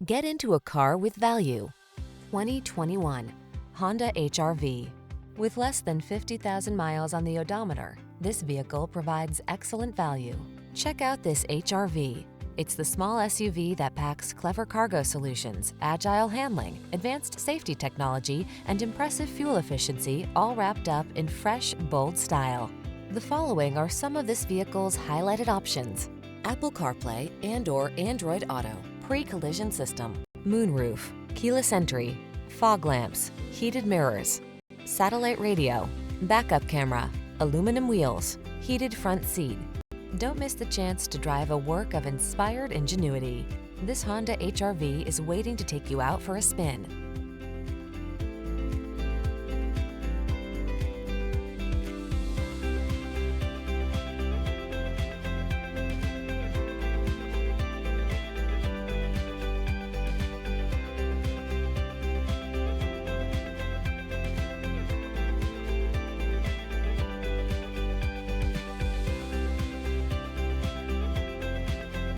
Get into a car with value. 2021 Honda HR-V. With less than 50,000 miles on the odometer, this vehicle provides excellent value. Check out this HR-V. It's the small SUV that packs clever cargo solutions, agile handling, advanced safety technology, and impressive fuel efficiency, all wrapped up in fresh, bold style. The following are some of this vehicle's highlighted options: Apple CarPlay and/or Android Auto, pre-collision system, moonroof, keyless entry, fog lamps, heated mirrors, satellite radio, backup camera, aluminum wheels, heated front seat. Don't miss the chance to drive a work of inspired ingenuity. This Honda HR-V is waiting to take you out for a spin.